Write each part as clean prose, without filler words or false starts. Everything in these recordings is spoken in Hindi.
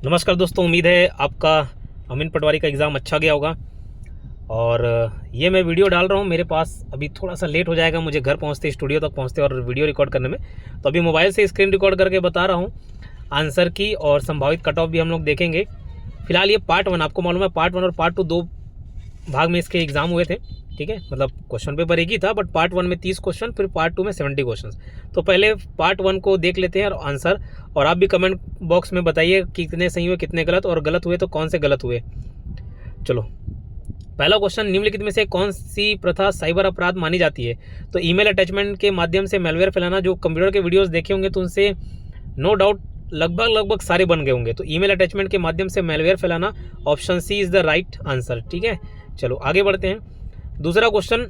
नमस्कार दोस्तों, उम्मीद है आपका अमीन पटवारी का एग्ज़ाम अच्छा गया होगा। और ये मैं वीडियो डाल रहा हूँ, मेरे पास अभी थोड़ा सा लेट हो जाएगा मुझे घर पहुँचते, स्टूडियो तक पहुँचते और वीडियो रिकॉर्ड करने में। तो अभी मोबाइल से स्क्रीन रिकॉर्ड करके बता रहा हूँ आंसर की, और संभावित कट ऑफ भी हम लोग देखेंगे। फिलहाल ये पार्ट 1, आपको मालूम है पार्ट 1 और पार्ट 2 दो भाग में इसके एग्ज़ाम हुए थे, ठीक है। मतलब क्वेश्चन पेपर एक ही था, बट पार्ट 1 में 30 क्वेश्चन, फिर पार्ट 2 में 70 क्वेश्चन। तो पहले पार्ट 1 को देख लेते हैं और आंसर, और आप भी कमेंट बॉक्स में बताइए कितने सही हुए कितने गलत, और गलत हुए तो कौन से गलत हुए। चलो, पहला क्वेश्चन, निम्नलिखित में से कौन सी प्रथा साइबर अपराध मानी जाती है? तो ईमेल अटैचमेंट के माध्यम से मेलवेयर फैलाना। जो कंप्यूटर के वीडियोस देखे होंगे तो उनसे नो डाउट लगभग सारे बन गए होंगे। तो ईमेल अटैचमेंट के माध्यम से मेलवेयर फैलाना, option C is the right answer, ठीक है। चलो आगे बढ़ते हैं। दूसरा क्वेश्चन,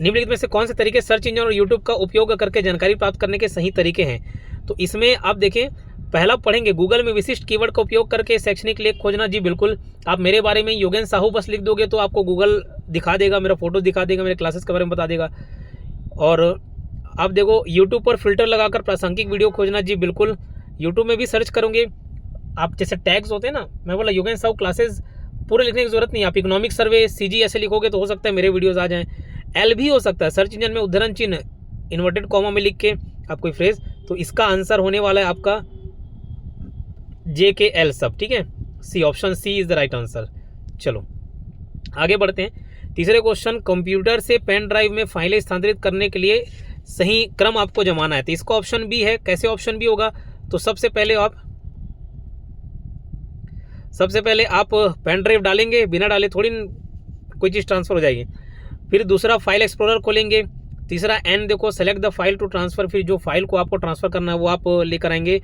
निम्नलिखित में से कौन से तरीके सर्च इंजन और यूट्यूब का उपयोग करके जानकारी प्राप्त करने के सही तरीके हैं? तो इसमें आप देखें, पहला पढ़ेंगे, गूगल में विशिष्ट कीवर्ड का उपयोग करके शैक्षणिक लेख खोजना। जी बिल्कुल, आप मेरे बारे में योगेंद्र साहू बस लिख दोगे तो आपको गूगल दिखा देगा, मेरा फोटो दिखा देगा, मेरे क्लासेस के बारे में बता देगा। और आप देखो, यूट्यूब पर फिल्टर लगाकर प्रासंगिक वीडियो खोजना। जी बिल्कुल, यूट्यूब में भी सर्च करोगे आप, जैसे टैग्स होते हैं ना, मैं बोला योगेंद्र साहू क्लासेस पूरे लिखने की जरूरत नहीं। आप इकोनॉमिक सर्वे सीजी ऐसे लिखोगे तो हो सकता है मेरे वीडियोस आ जाएं। एल भी हो सकता है, सर्च इंजन में उद्धरण चिन्ह इन्वर्टेड कॉमा में लिख के आप कोई फ्रेज, तो इसका आंसर होने वाला है आपका JKL सब, ठीक है। C, option c is the right answer. चलो आगे बढ़ते हैं। तीसरे क्वेश्चन, कंप्यूटर से पेन ड्राइव में फाइलें स्थानांतरित करने के लिए सही क्रम आपको जमाना है। तो इसका ऑप्शन बी है। कैसे ऑप्शन बी होगा? तो सबसे पहले आप पेन ड्राइव डालेंगे, बिना डाले थोड़ी कोई चीज़ ट्रांसफ़र हो जाएगी। फिर दूसरा, फाइल एक्सप्लोरर खोलेंगे। तीसरा, एन देखो, select the file to transfer, फिर जो फाइल को आपको ट्रांसफ़र करना है वो आप लेकर आएंगे,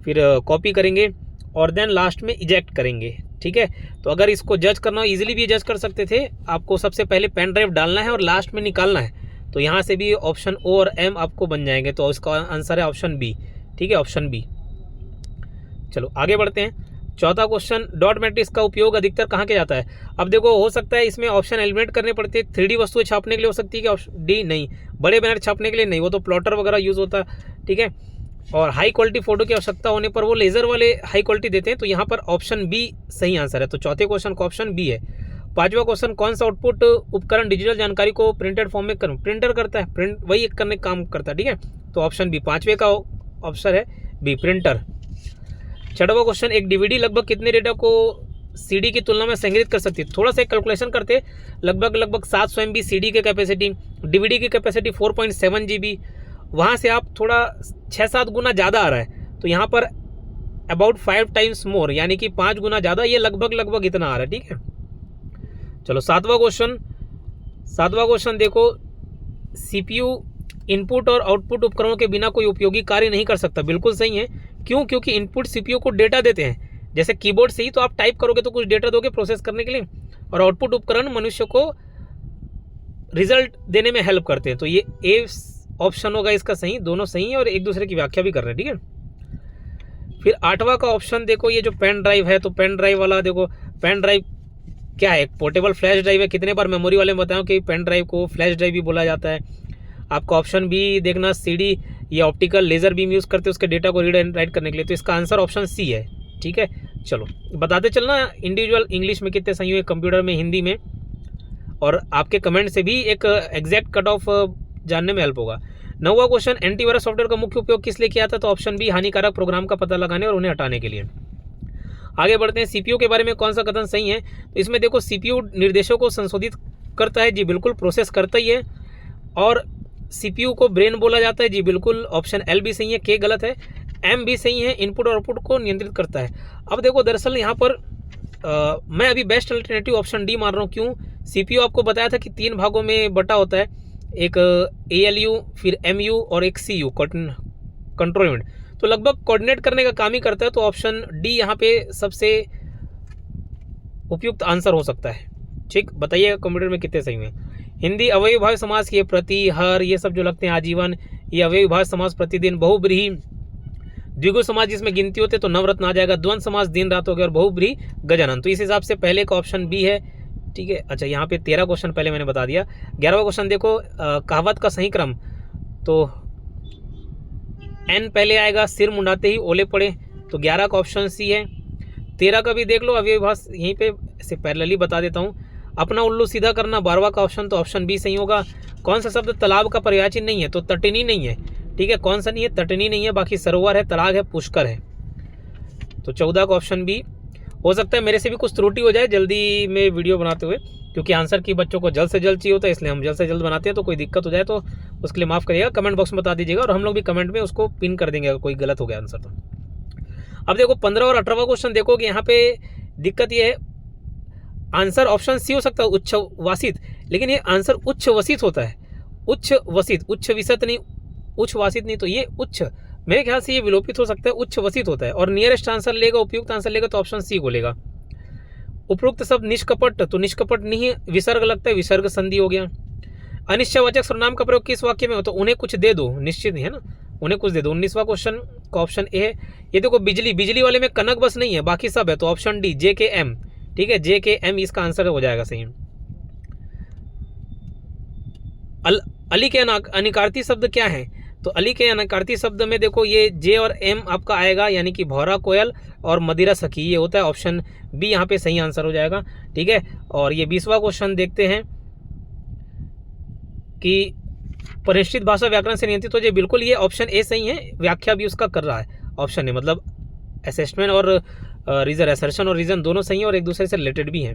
फिर कॉपी करेंगे, और देन लास्ट में इजेक्ट करेंगे, ठीक है। तो अगर इसको जज करना हो, ईजिली भी जज कर सकते थे। आपको सबसे पहले पेन ड्राइव डालना है और लास्ट में निकालना है, तो यहाँ से भी ऑप्शन ओ और एम आपको बन जाएंगे। तो इसका आंसर है ऑप्शन बी, ठीक है, ऑप्शन बी। चलो आगे बढ़ते हैं। चौथा क्वेश्चन, डॉट मैट्रिक्स का उपयोग अधिकतर कहाँ किया जाता है? अब देखो, हो सकता है इसमें ऑप्शन एलिमिनेट करने पड़ते हैं। 3D वस्तुएं छापने के लिए हो सकती है कि ऑप्शन डी, नहीं, बड़े बैनर छापने के लिए नहीं, वो तो प्लॉटर वगैरह यूज़ होता है, ठीक है। और हाई क्वालिटी फोटो की आवश्यकता होने पर वो लेज़र वाले हाई क्वालिटी देते हैं, तो यहाँ पर ऑप्शन बी सही आंसर है। तो चौथे क्वेश्चन का ऑप्शन बी है। पांचवा क्वेश्चन, कौन सा आउटपुट उपकरण डिजिटल जानकारी को प्रिंटेड फॉर्म में प्रिंटर करता है? प्रिंट वही एक करने काम करता है, ठीक है। तो ऑप्शन बी, पांचवे का ऑप्शन है बी, प्रिंटर। छठवां क्वेश्चन, एक डीवीडी लगभग कितने डेटा को सीडी की तुलना में संग्रहित कर सकती है? थोड़ा सा कैलकुलेशन करते, लगभग 700 MB सीडी की कैपेसिटी, डीवीडी की कैपेसिटी 4.7 GB। वहाँ से आप थोड़ा 6-7 गुना ज़्यादा आ रहा है, तो यहाँ पर अबाउट 5 टाइम्स मोर, यानी कि 5 गुना ज़्यादा, ये लगभग इतना आ रहा है, ठीक है। चलो सातवां क्वेश्चन देखो, CPU इनपुट और आउटपुट उपकरणों के बिना कोई उपयोगी कार्य नहीं कर सकता। बिल्कुल सही है। क्यों? क्योंकि इनपुट CPU को डेटा देते हैं, जैसे कीबोर्ड से ही तो आप टाइप करोगे तो कुछ डेटा दोगे प्रोसेस करने के लिए, और आउटपुट उपकरण मनुष्य को रिजल्ट देने में हेल्प करते हैं। तो ये ए ऑप्शन होगा इसका सही। दोनों सही है और एक दूसरे की व्याख्या भी कर रहे हैं, ठीक है। फिर आठवां का ऑप्शन देखो, ये जो पेन ड्राइव है, तो पेन ड्राइव वाला देखो, पेन ड्राइव क्या है? पोर्टेबल फ्लैश ड्राइव है। कितने बार मेमोरी वाले में बताऊं कि पेन ड्राइव को फ्लैश ड्राइव भी बोला जाता है। आपका ऑप्शन बी देखना, सीडी या ऑप्टिकल लेजर बीम यूज़ करते हैं उसके डेटा को रीड एंड राइट करने के लिए। तो इसका आंसर ऑप्शन सी है, ठीक है। चलो बताते चलना इंडिविजुअल इंग्लिश में कितने सही हुए, कंप्यूटर में, हिंदी में, और आपके कमेंट से भी एक एग्जैक्ट कट ऑफ जानने में हेल्प होगा। नौवां क्वेश्चन, एंटीवायरस सॉफ्टवेयर का मुख्य उपयोग किस लिए किया था? तो ऑप्शन बी, हानिकारक प्रोग्राम का पता लगाने और उन्हें हटाने के लिए। आगे बढ़ते हैं। CPU के बारे में कौन सा कथन सही है? तो इसमें देखो, CPU निर्देशों को संशोधित करता है। जी बिल्कुल, प्रोसेस करता ही है। और CPU को ब्रेन बोला जाता है। जी बिल्कुल, ऑप्शन एल भी सही है। के गलत है। एम भी सही है, इनपुट और आउटपुट को नियंत्रित करता है। अब देखो, दरअसल यहाँ पर मैं अभी बेस्ट अल्टरनेटिव ऑप्शन डी मान रहा हूँ। क्यों? CPU आपको बताया था कि 3 भागों में बटा होता है, एक ALU, फिर MU और एक CU, कंट्रोल यूनिट। तो लगभग कोऑर्डिनेट करने का काम ही करता है। तो ऑप्शन डी यहाँ पे सबसे उपयुक्त आंसर हो सकता है, ठीक। बताइएगा कंप्यूटर में कितने सही हुए। हिंदी अव्ययभाव समास की प्रति, हर, ये सब जो लगते हैं, आजीवन, ये अव्ययभाव समास, प्रतिदिन, बहुब्रीहि, द्विगु समाज जिसमें गिनती होते तो नवरत्न आ जाएगा, द्वंद्व समास दिन रात हो गया, और बहुब्रीहि गजानन। तो इस हिसाब से पहले का ऑप्शन बी है, ठीक है। अच्छा, यहाँ पे 13 क्वेश्चन पहले मैंने बता दिया। 11वां क्वेश्चन देखो, कहावत का सही क्रम, तो एन पहले आएगा, सिर मुंडाते ही ओले पड़े, तो 11 का ऑप्शन सी है। 13 का भी देख लो, अव्ययभाष यहीं पे ऐसे पैरेलली बता देता हूँ। अपना उल्लू सीधा करना 12वां का ऑप्शन, तो ऑप्शन बी सही होगा। कौन सा शब्द तालाब का पर्यायवाची नहीं है, तो तटनी नहीं है, ठीक है। कौन सा नहीं है, तटनी नहीं है, बाकी सरोवर है, तलाब है, पुष्कर है। तो 14 का ऑप्शन बी। हो सकता है मेरे से भी कुछ त्रुटि हो जाए जल्दी में वीडियो बनाते हुए, क्योंकि आंसर की बच्चों को जल्द से जल्द चाहिए होता है, इसलिए हम जल्द से जल्द बनाते हैं। तो कोई दिक्कत हो जाए तो उसके लिए माफ़ करिएगा, कमेंट बॉक्स में बता दीजिएगा और हम लोग भी कमेंट में उसको पिन कर देंगे अगर कोई गलत हो गया आंसर तो। अब देखो 15 और 18वां क्वेश्चन देखो कि यहाँ पे दिक्कत ये है, आंसर ऑप्शन सी हो सकता है उच्छ्वसित, लेकिन ये आंसर उच्छ्वसित होता है, उच्छ्वसित, उच्छ्वसित नहीं, उच्छ्वसित नहीं, तो ये उच्च, मेरे ख्याल से ये विलोपित हो सकता है, उच्छ्वसित होता है। और नियरेस्ट आंसर लेगा, उपयुक्त आंसर लेगा तो ऑप्शन सी को लेगा। उपयुक्त शब्द निष्कपट, तो निष्कपट नहीं, विसर्ग लगता है, विसर्ग संधि हो गया। अनिश्चयवाचक सर्वनाम का प्रयोग किस वाक्य में हो, तो उन्हें कुछ दे दो, निश्चित है ना, उन्हें कुछ दे दो। 19वां क्वेश्चन का ऑप्शन ए है। ये देखो बिजली, बिजली वाले में कनक बस नहीं है, बाकी सब है, तो ऑप्शन डी JKM, ठीक है, JKM इसका आंसर हो जाएगा सही। अली के अनिकार्ती शब्द क्या है, तो अली के अनिकार्ती शब्द में देखो ये जे और एम आपका आएगा, यानी कि भौरा कोयल और मदिरा सखी, ये होता है, ऑप्शन बी यहाँ पे सही आंसर हो जाएगा, ठीक है। और ये 20वां क्वेश्चन देखते हैं कि परिष्कृत भाषा व्याकरण से नियंत्रित हो जाए, बिल्कुल ये ऑप्शन ए सही है, व्याख्या भी उसका कर रहा है ऑप्शन ए, मतलब असेसमेंट और रीजन, असर्शन और रीजन दोनों सही है और एक दूसरे से रिलेटेड भी हैं।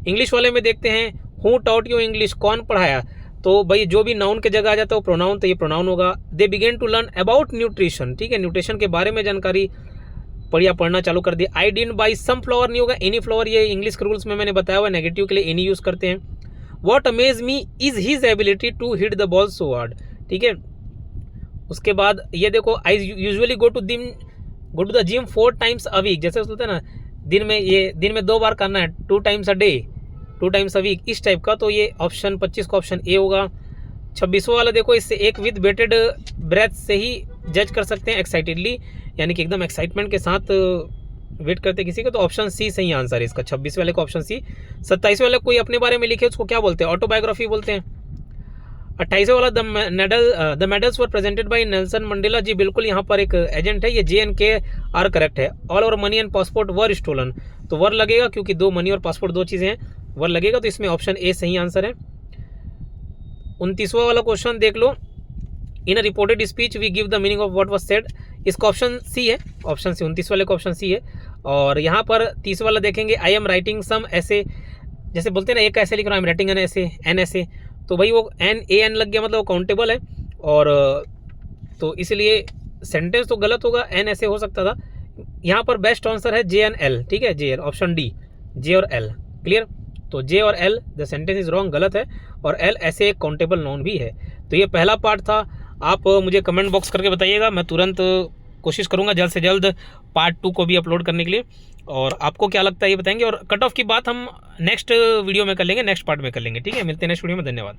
इंग्लिश वाले में देखते हैं, हु टॉट यू इंग्लिश, कौन पढ़ाया, तो भाई जो भी नाउन के जगह आ जाता है वो प्रोनाउन, तो ये प्रोनाउन होगा। They begin to learn about nutrition, ठीक है, न्यूट्रिशन के बारे में जानकारी पढ़ना चालू कर दिया। I didn't buy some flower नहीं होगा, एनी फ्लावर, ये इंग्लिश के रूल्स में मैंने बताया हुआ, नेगेटिव के लिए एनी यूज करते हैं। What amaze me is his ability to hit the ball so hard, ठीक है। उसके बाद ये देखो, I usually go to the gym 4 times a week, जैसे बोलते हैं ना दिन में 2 बार करना है, 2 times a day, 2 times a week, इस टाइप का, तो ये ऑप्शन 25 का ऑप्शन ए होगा। 26वां वाला देखो, इससे एक विद बेटेड ब्रेथ से ही जज कर सकते हैं, एक्साइटेडली, यानी कि एकदम एक्साइटमेंट के साथ वेट करते किसी का, तो ऑप्शन सी सही आंसर है इसका, 26 वाले का ऑप्शन सी। 27 वाले कोई अपने बारे में लिखे उसको क्या बोलते हैं, ऑटोबायोग्राफी बोलते हैं। 28वां वाला the medals were presented by Nelson Mandela, जी बिल्कुल यहाँ पर एक एजेंट है, ये JNK आर करेक्ट है। All over money and passport were stolen, तो वर लगेगा क्योंकि दो मनी और पासपोर्ट दो चीज़ें हैं, वर लगेगा, तो इसमें ऑप्शन ए सही आंसर है। 29वां वाला क्वेश्चन देख लो, in a reported speech we give the meaning of what was said, इसका ऑप्शन सी है, ऑप्शन सी 29 वाले का ऑप्शन सी है। और यहाँ पर 30 वाला देखेंगे, आई एम राइटिंग सम ऐसे, जैसे बोलते हैं ना एक ऐसे लिख रहा हूँ, आई एम राइटिंग एन ऐसे, तो भाई वो एन लग गया, मतलब वो काउंटेबल है, और तो इसलिए सेंटेंस तो गलत होगा, एन ऐसे हो सकता था। यहाँ पर बेस्ट आंसर है JNL, ठीक है, JL, ऑप्शन डी, जे और एल, क्लियर। तो जे और L the sentence is wrong, गलत है, और एल ऐसे एक काउंटेबल नाउन भी है। तो ये पहला पार्ट था, आप मुझे कमेंट बॉक्स करके बताइएगा, मैं तुरंत कोशिश करूंगा जल्द से जल्द पार्ट 2 को भी अपलोड करने के लिए, और आपको क्या लगता है ये बताएंगे, और कट ऑफ की बात हम नेक्स्ट वीडियो में कर लेंगे, नेक्स्ट पार्ट में कर लेंगे, ठीक है। मिलते हैं नेक्स्ट वीडियो में, धन्यवाद।